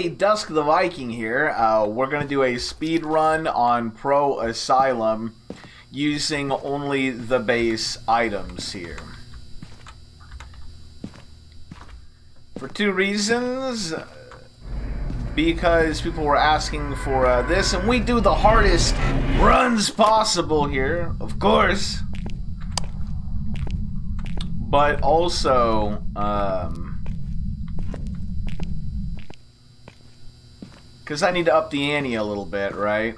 Hey, Dusk the Viking here. We're going to do a speed run on Pro Asylum using only the base items here. For two reasons. Because people were asking for this, and we do the hardest runs possible here, of course. But also, because I need to up the ante a little bit, right?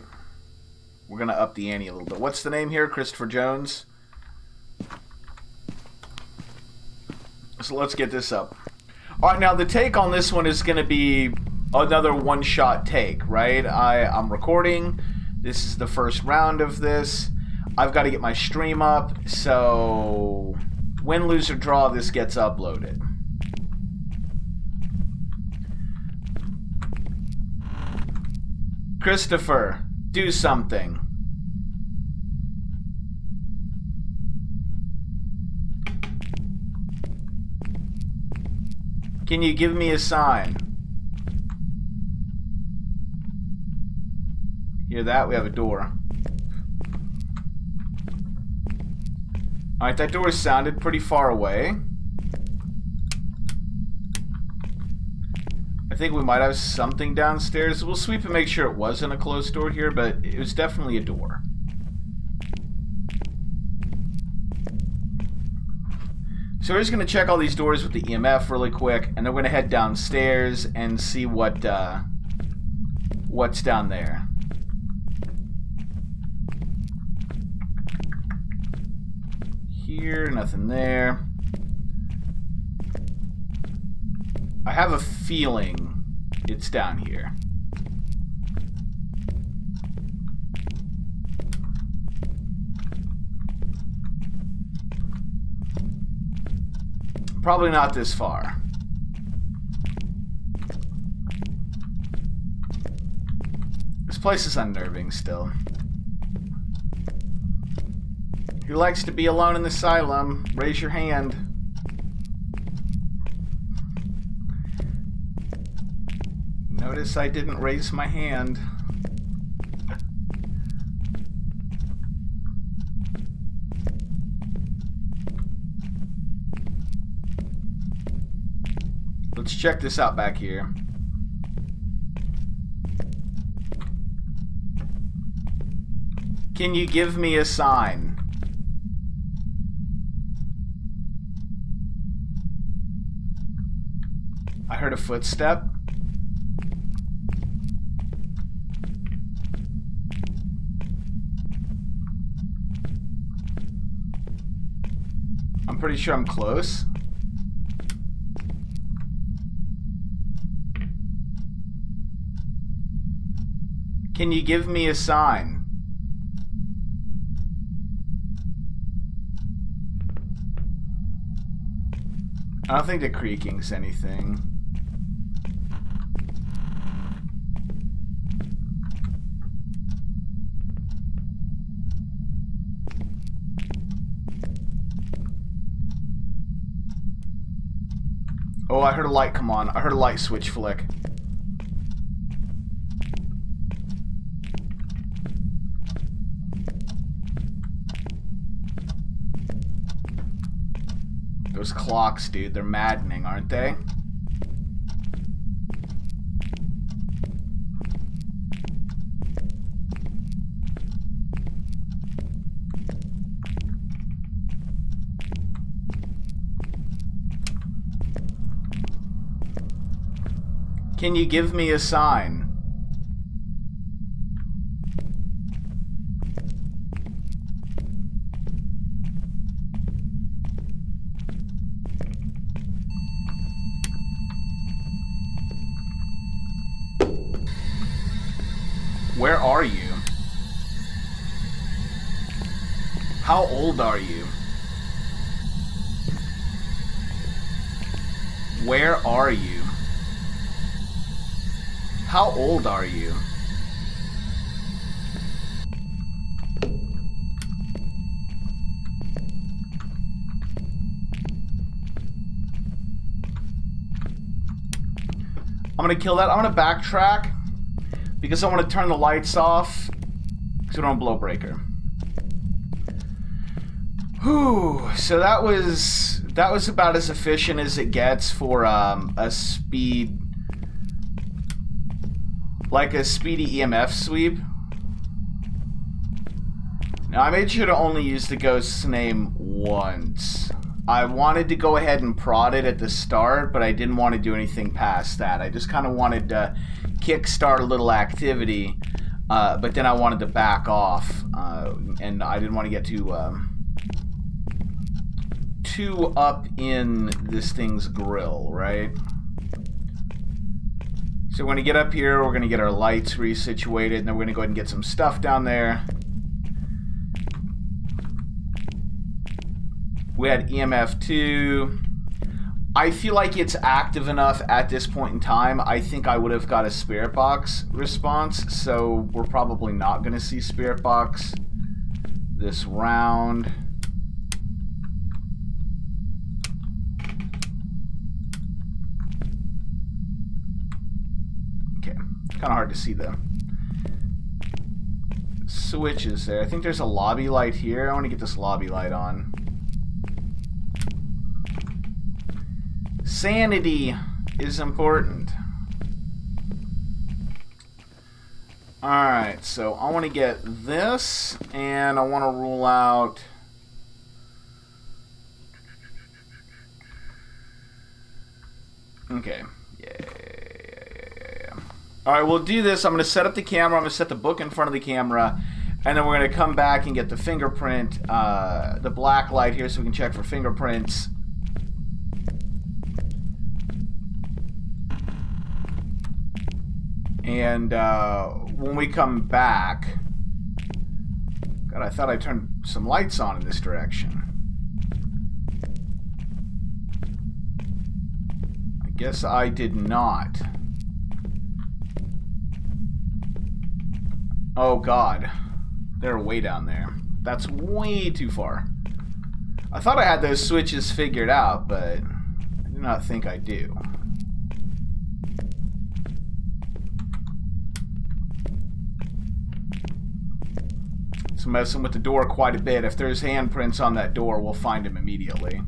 We're going to up the ante a little bit. What's the name here? Christopher Jones? So let's get this up. Alright, now the take on this one is going to be another one-shot take, right? I'm recording. This is the first round of this. I've got to get my stream up, so win, lose, or draw, this gets uploaded. Christopher, do something. Can you give me a sign? Hear that? We have a door. Alright, that door sounded pretty far away. I think we might have something downstairs. We'll sweep and make sure it wasn't a closed door here, but it was definitely a door. So we're just going to check all these doors with the EMF really quick, and then we're going to head downstairs and see what's down there. Here, nothing there. I have a feeling it's down here. Probably not this far. This place is unnerving still. Who likes to be alone in the asylum? Raise your hand. Notice I didn't raise my hand. Let's check this out back here. Can you give me a sign? I heard a footstep. I'm pretty sure I'm close. Can you give me a sign? I don't think the creaking's anything. Oh, I heard a light come on. I heard a light switch flick. Those clocks, dude, they're maddening, aren't they? Can you give me a sign? Where are you? How old are you? Where are you? How old are you? I'm going to kill that. I'm going to backtrack because I want to turn the lights off because we don't blow breaker. Whew. So that was about as efficient as it gets for a speed, like a speedy EMF sweep. Now I made sure to only use the ghost's name once. I wanted to go ahead and prod it at the start, but I didn't want to do anything past that. I just kind of wanted to kickstart a little activity, but then I wanted to back off, and I didn't want to get too up in this thing's grill, right? So we're going to get up here, we're going to get our lights resituated, and then we're going to go ahead and get some stuff down there. We had EMF 2. I feel like it's active enough at this point in time. I think I would have got a Spirit Box response, so we're probably not going to see Spirit Box this round. Okay, kind of hard to see the switches there. I think there's a lobby light here. I want to get this lobby light on. Sanity is important. Alright, so I want to get this, and I want to rule out... Okay. Yeah. Alright, we'll do this. I'm going to set up the camera. I'm going to set the book in front of the camera, and then we're going to come back and get the fingerprint, the black light here so we can check for fingerprints. And when we come back... God, I thought I turned some lights on in this direction. I guess I did not. Oh God. They're way down there. That's way too far. I thought I had those switches figured out, but I do not think I do. So messing with the door quite a bit. If there's handprints on that door, we'll find him immediately.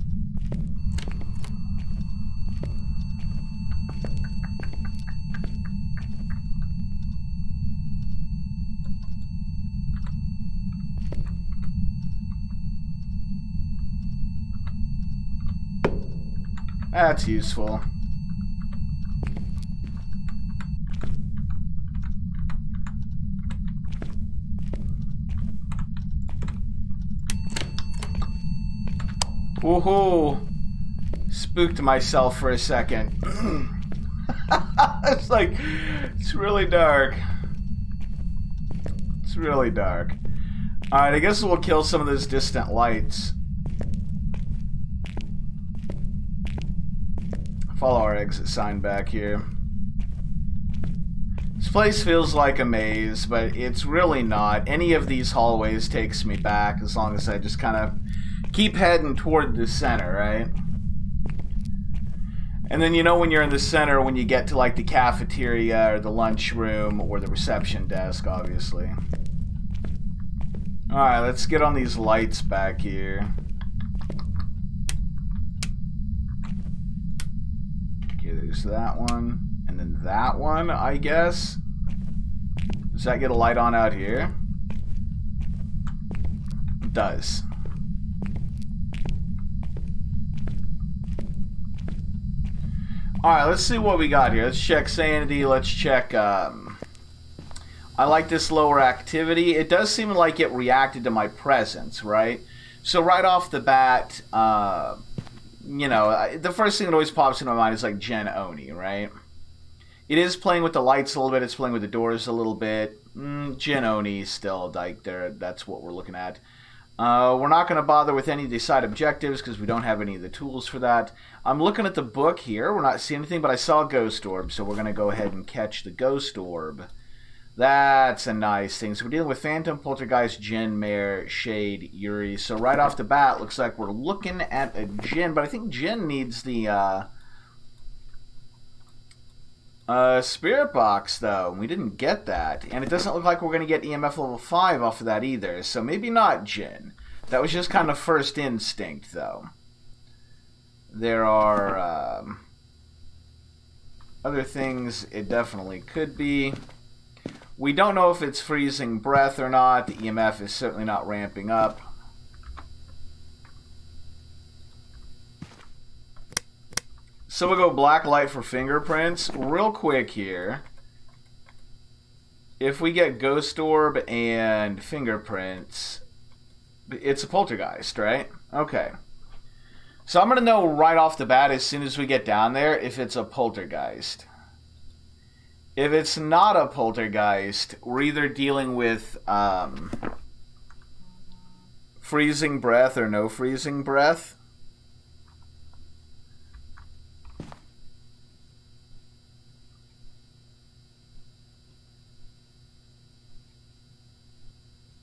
That's useful. Woohoo! Spooked myself for a second. It's like, it's really dark. It's really dark. Alright, I guess we'll kill some of those distant lights. Follow our exit sign back here. This place feels like a maze, but it's really not. Any of these hallways takes me back as long as I just kind of keep heading toward the center, right? And then you know when you're in the center, when you get to like the cafeteria or the lunchroom or the reception desk, obviously. Alright, let's get on these lights back here. Okay, there's that one. And then that one, I guess. Does that get a light on out here? It does. Alright, let's see what we got here. Let's check sanity. Let's check... I like this lower activity. It does seem like it reacted to my presence, right? So right off the bat, you know, the first thing that always pops into my mind is like Gen Oni, right? It is playing with the lights a little bit. It's playing with the doors a little bit. Gen Oni still, like, that's what we're looking at. We're not going to bother with any of the side objectives because we don't have any of the tools for that. I'm looking at the book here. We're not seeing anything, but I saw a ghost orb, so we're going to go ahead and catch the ghost orb. That's a nice thing. So we're dealing with Phantom, Poltergeist, Jinn, Mare, Shade, Yuri. So right off the bat, looks like we're looking at a Jinn, but I think Jinn needs the Spirit box, though. We didn't get that. And it doesn't look like we're going to get EMF level 5 off of that either. So maybe not Jinn. That was just kind of first instinct, though. There are other things it definitely could be. We don't know if it's freezing breath or not. The EMF is certainly not ramping up. So we'll go black light for fingerprints. Real quick here. If we get ghost orb and fingerprints, it's a poltergeist, right? Okay. So I'm going to know right off the bat as soon as we get down there if it's a poltergeist. If it's not a poltergeist, we're either dealing with freezing breath or no freezing breath.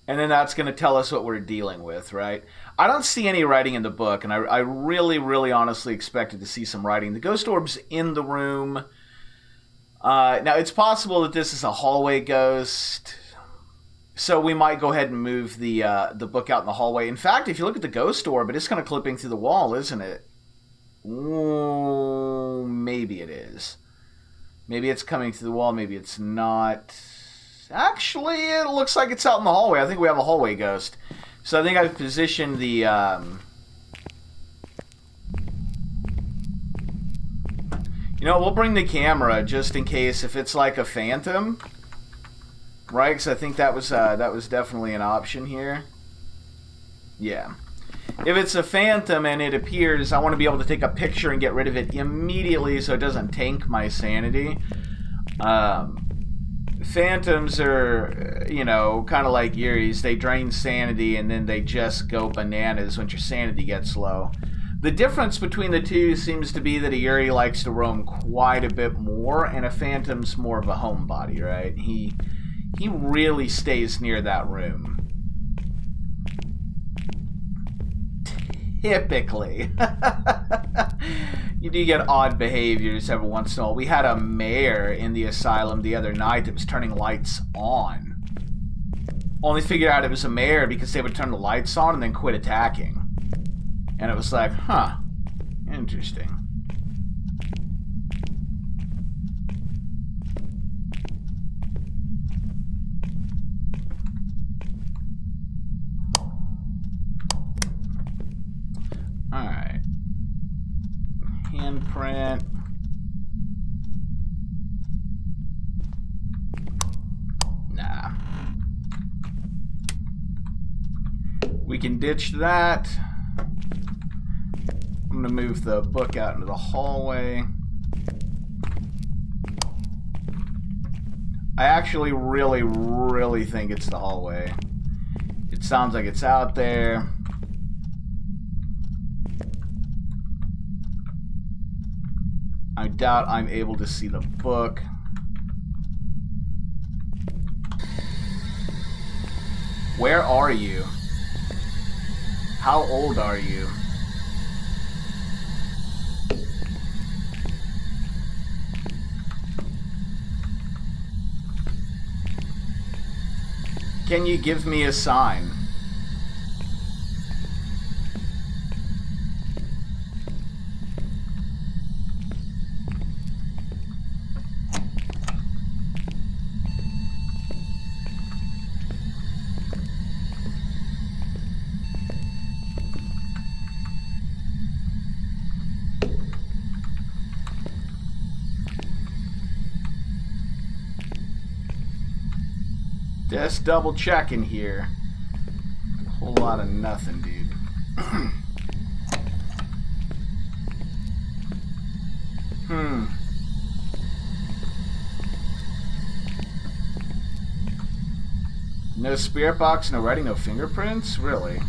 And then that's going to tell us what we're dealing with, right? I don't see any writing in the book, and I really, really honestly expected to see some writing. The ghost orb's in the room. Now, it's possible that this is a hallway ghost, so we might go ahead and move the book out in the hallway. In fact, if you look at the ghost orb, it is kind of clipping through the wall, isn't it? Ooh, maybe it is. Maybe it's coming through the wall, maybe it's not. Actually, it looks like it's out in the hallway. I think we have a hallway ghost. So I think I've positioned the... You know, we'll bring the camera just in case if it's like a phantom. Right? Because I think that was definitely an option here. Yeah. If it's a phantom and it appears, I want to be able to take a picture and get rid of it immediately so it doesn't tank my sanity. Phantoms are, you know, kind of like Yuris. They drain sanity and then they just go bananas once your sanity gets low. The difference between the two seems to be that a Yuri likes to roam quite a bit more, and a Phantom's more of a homebody, right? He really stays near that room. Typically. You do get odd behaviors every once in a while. We had a mayor in the asylum the other night that was turning lights on. Only figured out it was a mayor because they would turn the lights on and then quit attacking. And it was like, huh, interesting. Alright. Handprint. Nah. We can ditch that. I'm going to move the book out into the hallway. I actually really think it's the hallway. It sounds like it's out there. I doubt I'm able to see the book. Where are you? How old are you? Can you give me a sign? Just double checking here. A whole lot of nothing, dude. No spirit box, no writing, no fingerprints? Really?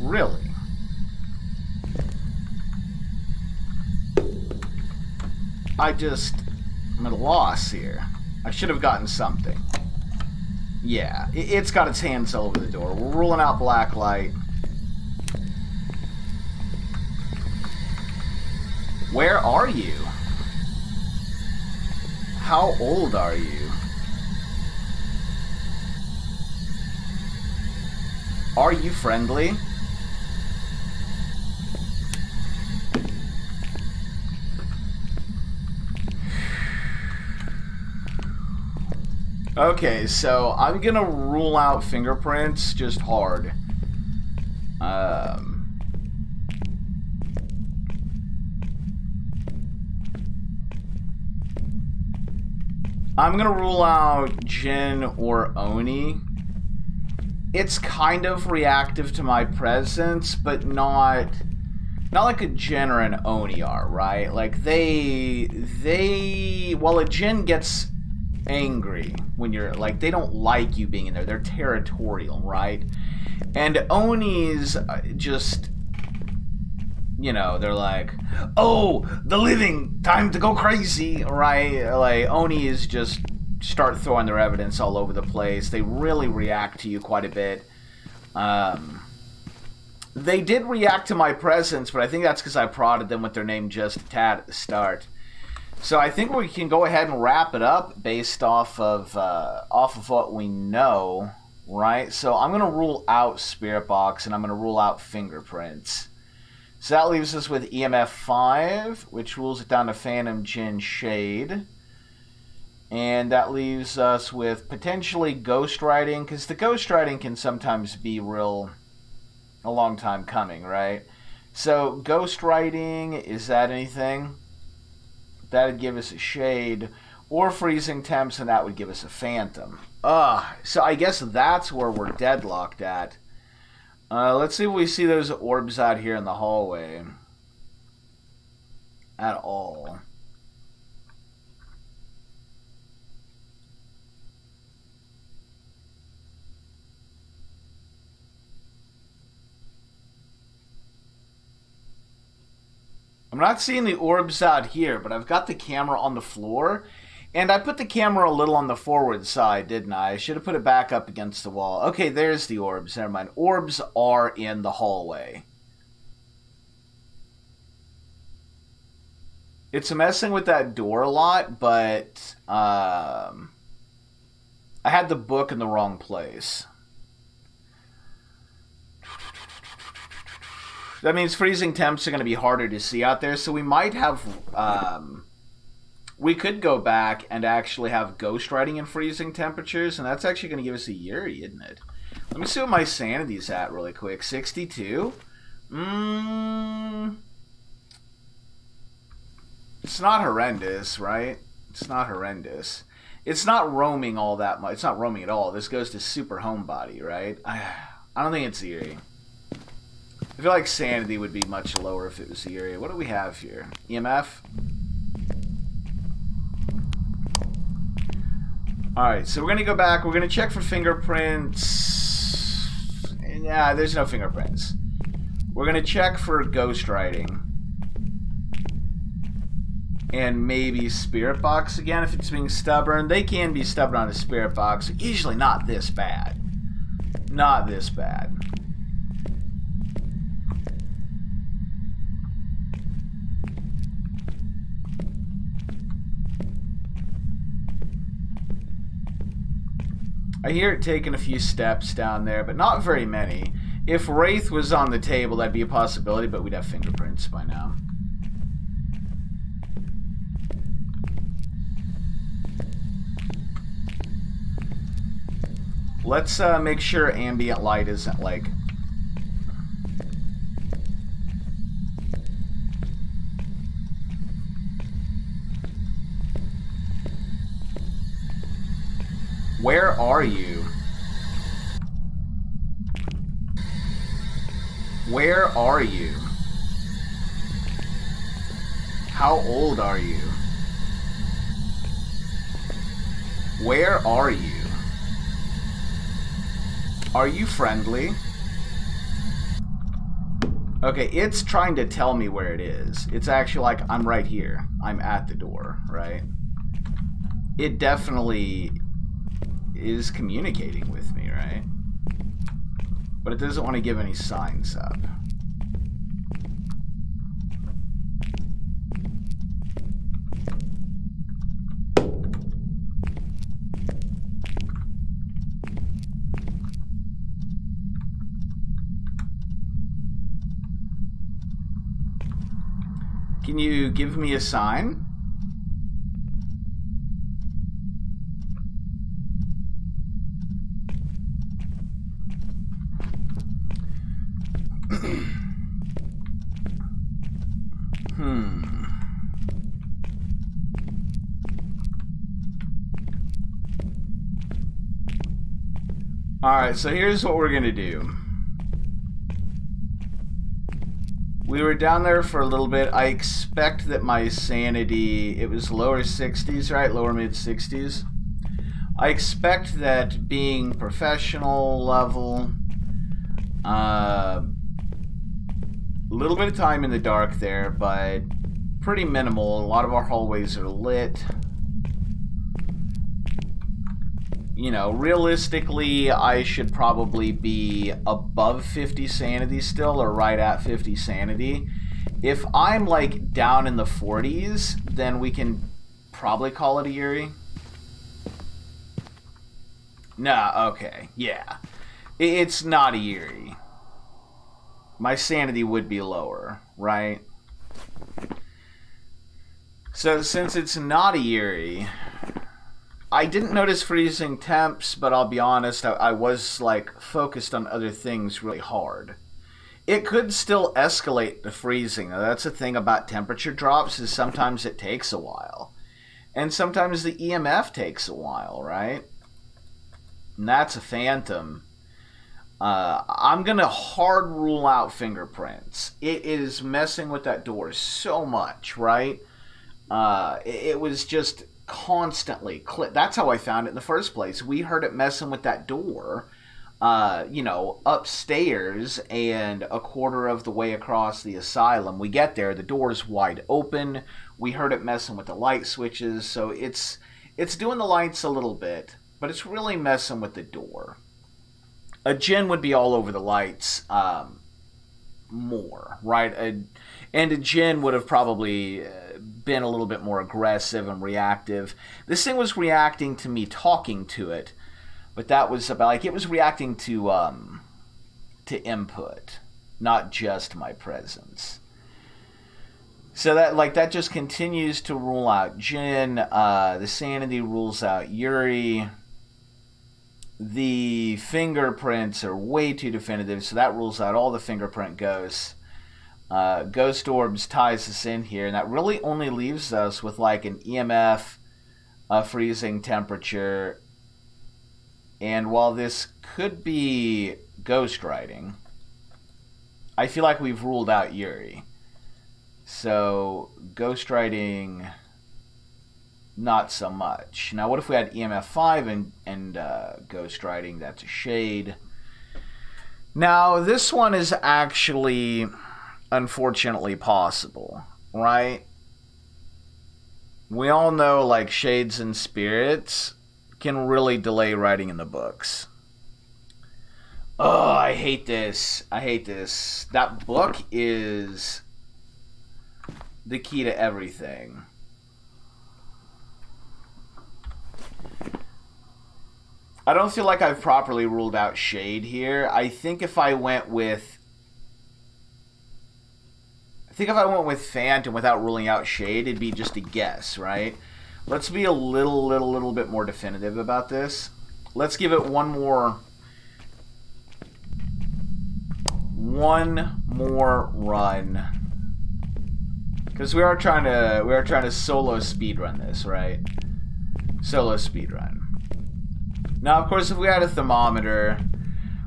Really? I'm at a loss here. I should have gotten something. Yeah, it's got its hands all over the door. We're ruling out black light. Where are you? How old are you? Are you friendly? Okay, so I'm gonna rule out fingerprints just hard. I'm gonna rule out Jin or Oni. It's kind of reactive to my presence, but not like a Jin or an Oni are, right? Like well, a Jin gets angry when you're like, they don't like you being in there. They're territorial, right? And Onis just, you know, they're like, oh, the living, time to go crazy, right? Like, Onis just start throwing their evidence all over the place. They really react to you quite a bit. They did react to my presence, but I think that's because I prodded them with their name just a tad at the start. So I think we can go ahead and wrap it up based off of what we know, right? So I'm going to rule out Spirit Box, and I'm going to rule out fingerprints. So that leaves us with EMF 5, which rules it down to Phantom, Jin, Shade. And that leaves us with potentially ghostwriting, because the ghostwriting can sometimes be a long time coming, right? So ghostwriting, is that anything? That'd give us a Shade, or freezing temps, and that would give us a Phantom. So I guess that's where we're deadlocked at. Let's see if we see those orbs out here in the hallway. At all. I'm not seeing the orbs out here, but I've got the camera on the floor. And I put the camera a little on the forward side, didn't I? I should have put it back up against the wall. Okay, there's the orbs. Never mind. Orbs are in the hallway. It's messing with that door a lot, but I had the book in the wrong place. That means freezing temps are going to be harder to see out there, so we might have... we could go back and actually have ghostwriting in freezing temperatures, and that's actually going to give us a Yuri, isn't it? Let me see what my sanity's at really quick. 62? It's not horrendous, right? It's not horrendous. It's not roaming all that much. It's not roaming at all. This goes to super homebody, right? I don't think it's Yuri. I feel like sanity would be much lower if it was Yuri. What do we have here? EMF? Alright, so we're going to go back. We're going to check for fingerprints. Yeah, there's no fingerprints. We're going to check for ghostwriting. And maybe Spirit Box again if it's being stubborn. They can be stubborn on the Spirit Box. Usually not this bad. Not this bad. I hear it taking a few steps down there, but not very many. If Wraith was on the table, that'd be a possibility, but we'd have fingerprints by now. Let's make sure ambient light isn't like... Where are you? Where are you? How old are you? Where are you? Are you friendly? Okay, it's trying to tell me where it is. It's actually like, I'm right here. I'm at the door, right? It definitely is communicating with me, right? But it doesn't want to give any signs up. Can you give me a sign? Alright, so here's what we're gonna do. We were down there for a little bit. I expect that my sanity, it was lower 60s, right? Lower mid 60s. I expect that being professional level, a little bit of time in the dark there, but pretty minimal. A lot of our hallways are lit. You know, realistically, I should probably be above 50 sanity still, or right at 50 sanity. If I'm, like, down in the 40s, then we can probably call it a Yuri. Nah, okay, yeah. It's not a Yuri. My sanity would be lower, right? So, since it's not a Yuri... I didn't notice freezing temps, but I'll be honest, I was, like, focused on other things really hard. It could still escalate to freezing. Now, that's the thing about temperature drops, is sometimes it takes a while. And sometimes the EMF takes a while, right? And that's a phantom. I'm going to hard rule out fingerprints. It is messing with that door so much, right? It was just... constantly that's how I found it in the first place. We heard it messing with that door, you know, upstairs, and a quarter of the way across the asylum. We get there, the door's wide open. We heard it messing with the light switches, so it's doing the lights a little bit, but it's really messing with the door. A Jinn would be all over the lights more, right? And a Jinn would have probably been a little bit more aggressive and reactive. This thing was reacting to me talking to it, but that was about, like, it was reacting to input, not just my presence. So that just continues to rule out Jinn. The sanity rules out Yuri. The fingerprints are way too definitive, so that rules out all the fingerprint ghosts. Ghost Orbs ties us in here, and that really only leaves us with, like, an EMF, a freezing temperature, and while this could be ghostwriting, I feel like we've ruled out Yuri. So, ghostwriting, not so much. Now, what if we had EMF 5 and ghostwriting? That's a shade. Now, this one is actually... unfortunately possible, right? We all know, like, shades and spirits can really delay writing in the books. Oh, I hate this. I hate this. That book is the key to everything. I don't feel like I've properly ruled out shade here. I think if I went with Phantom without ruling out shade, it'd be just a guess, right? Let's be a little bit more definitive about this. Let's give it one more run, because we are trying to solo speedrun this, right? Solo speedrun. Now, of course, if we had a thermometer,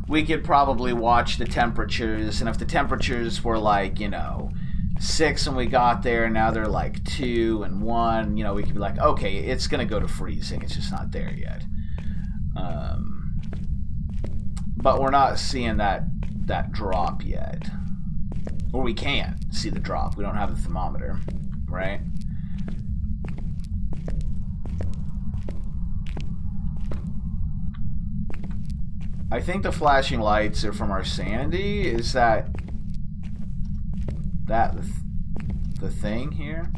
we could probably watch the temperatures, and if the temperatures were, like, you know, 6 when we got there, now they're like 2 and 1, you know, we could be like, okay, it's gonna go to freezing, it's just not there yet. But we're not seeing that drop yet, or we can't see the drop. We don't have the thermometer, right? I think the flashing lights are from our sanity. Is that the thing here?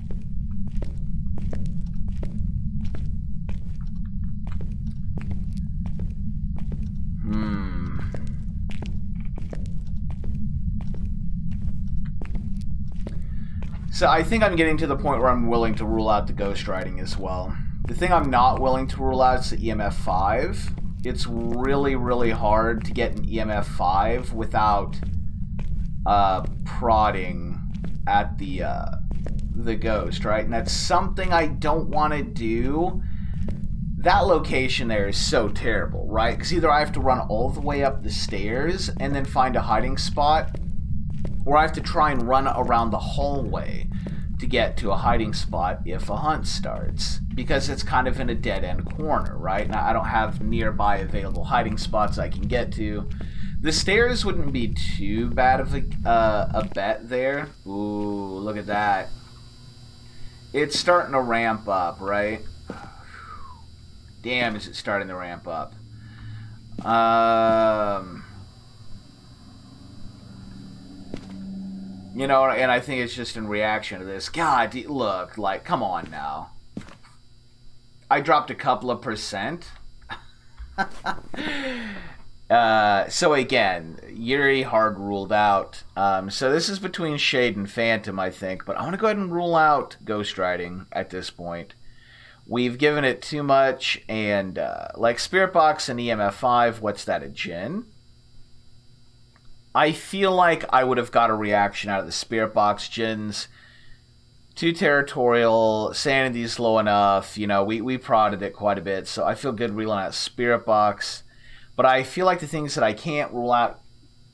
So I think I'm getting to the point where I'm willing to rule out the ghostwriting as well. The thing I'm not willing to rule out is the EMF 5. It's really, really hard to get an EMF 5 without prodding at the ghost, right? And that's something I don't want to do. That location there is so terrible, right? Because either I have to run all the way up the stairs and then find a hiding spot, or I have to try and run around the hallway to get to a hiding spot if a hunt starts. Because it's kind of in a dead-end corner, right? Now, I don't have nearby available hiding spots I can get to. The stairs wouldn't be too bad of a bet there. Ooh, look at that. It's starting to ramp up, right? Damn, is it starting to ramp up. You know, and I think it's just in reaction to this. God, look, like, come on now. I dropped a couple of %. So again, Yuri hard ruled out. So this is between Shade and Phantom, I think. But I want to go ahead and rule out ghostwriting at this point. We've given it too much, and like Spirit Box and EMF 5, what's that, a Djinn? I feel like I would have got a reaction out of the Spirit Box Djinns. Too territorial, sanity's low enough, you know, we prodded it quite a bit, so I feel good ruling out Spirit Box. But I feel like the things that I can't rule out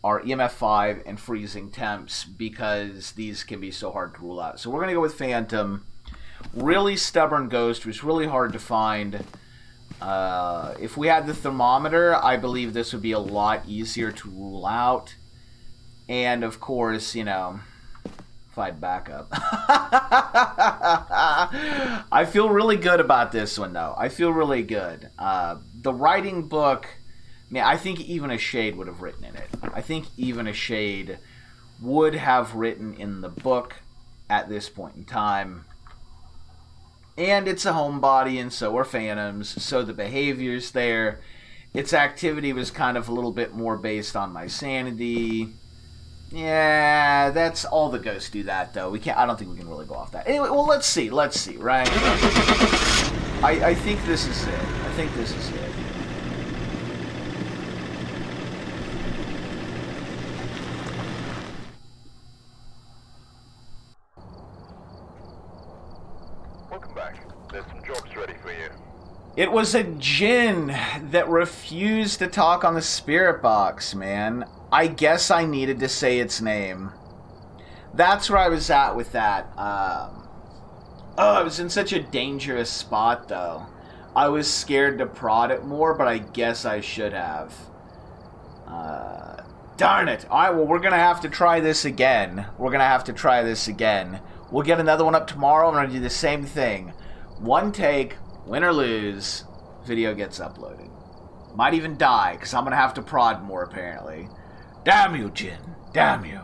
are EMF 5 and freezing temps, because these can be so hard to rule out. So we're going to go with Phantom. Really stubborn ghost was really hard to find. If we had the thermometer, I believe this would be a lot easier to rule out. And of course, you know, if I'd back up. I feel really good about this one, though. I feel really good. The writing book, man, I think even a Shade would have written in it. I think even a Shade would have written in the book at this point in time. And it's a homebody, and so are Phantoms, so the behavior's there. Its activity was kind of a little bit more based on my sanity. Yeah, that's all the ghosts do that, though. I don't think we can really go off that. Anyway, well, let's see, right? I think this is it. I think this is it. It was a Djinn that refused to talk on the Spirit Box, man. I guess I needed to say its name. That's where I was at with that. I was in such a dangerous spot, though. I was scared to prod it more, but I guess I should have. Darn it. Alright, well, we're going to have to try this again. We'll get another one up tomorrow. I'm going to do the same thing. One take. Win or lose, video gets uploaded. Might even die, because I'm going to have to prod more, apparently. Damn you, Djinn. Damn you.